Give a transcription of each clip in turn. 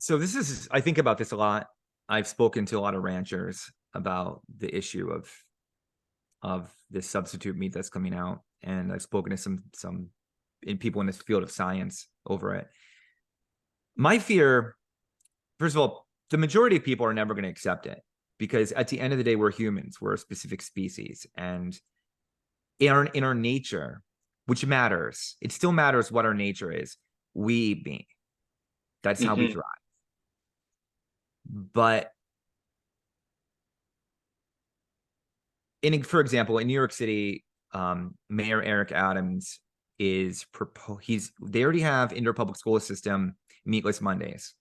So this is, I think about this a lot. I've spoken to a lot of ranchers about the issue of this substitute meat that's coming out, and I've spoken to some people in this field of science over it. My fear, first of all, the majority of people are never going to accept it because at the end of the day, we're humans. We're a specific species, and in our nature, which matters, it still matters what our nature is. We eat meat. That's how we Hmm. thrive. But for example, in New York City, Mayor Eric Adams they already have indoor public school system meatless Mondays.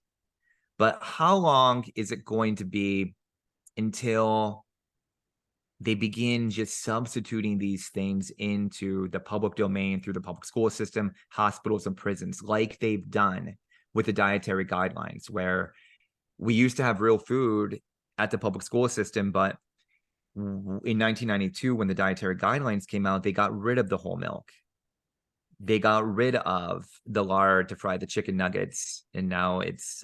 But how long is it going to be until they begin just substituting these things into the public domain through the public school system, hospitals, and prisons, like they've done with the dietary guidelines, where we used to have real food at the public school system, but in 1992, when the dietary guidelines came out, they got rid of the whole milk. They got rid of the lard to fry the chicken nuggets, and now it's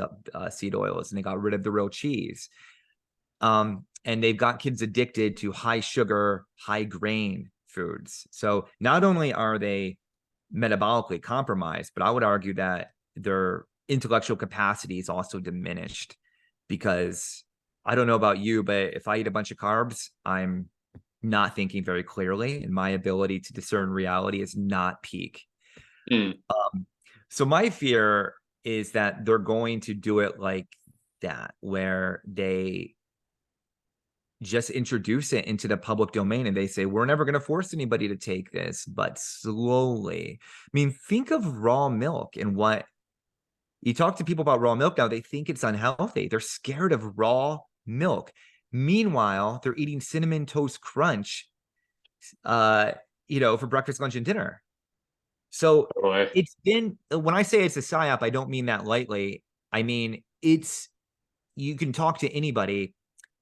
seed oils, and they got rid of the real cheese. And they've got kids addicted to high sugar, high grain foods. So not only are they metabolically compromised, but I would argue that their intellectual capacity is also diminished because I don't know about you, but if I eat a bunch of carbs, I'm not thinking very clearly, and my ability to discern reality is not peak. Mm. So my fear is that they're going to do it like that, where they just introduce it into the public domain and they say, we're never going to force anybody to take this, but slowly. I mean, think of raw milk and what you talk to people about raw milk now, they think it's unhealthy. They're scared of raw milk. Meanwhile, they're eating cinnamon toast crunch, for breakfast, lunch, and dinner. So Boy. it's been, when I say it's a psyop, I don't mean that lightly. I mean, you can talk to anybody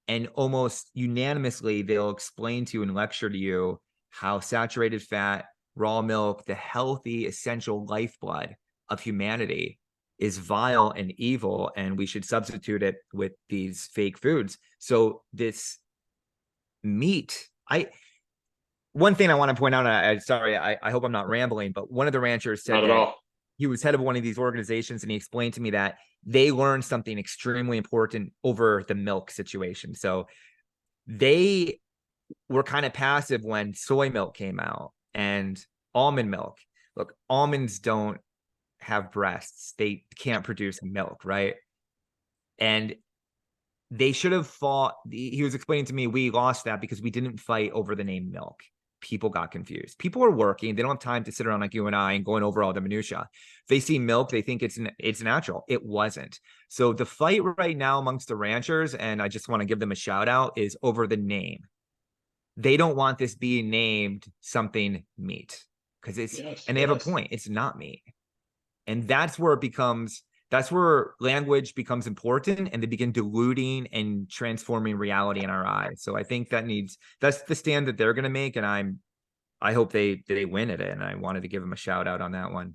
and almost unanimously they'll explain to you and lecture to you how saturated fat, raw milk, the healthy, essential lifeblood of humanity is vile and evil, and we should substitute it with these fake foods. So this meat, one thing I want to point out, sorry, I hope I'm not rambling, but one of the ranchers said Not at that all. he was head of one of these organizations, and he explained to me that they learned something extremely important over the milk situation. So they were kind of passive when soy milk came out and almond milk. Look, almonds don't have breasts. They can't produce milk, right? And they should have fought. He was explaining to me, we lost that because we didn't fight over the name milk. People got confused. People are working. They don't have time to sit around like you and I and going over all the minutia. They see milk, they think it's natural. It wasn't. So the fight right now amongst the ranchers, and I just want to give them a shout out, is over the name. They don't want this being named something meat because Yes, and they have a yes. point. It's not meat. And that's where language becomes important, and they begin diluting and transforming reality in our eyes. So I think that's the stand that they're going to make. And I hope they win at it. And I wanted to give them a shout out on that one.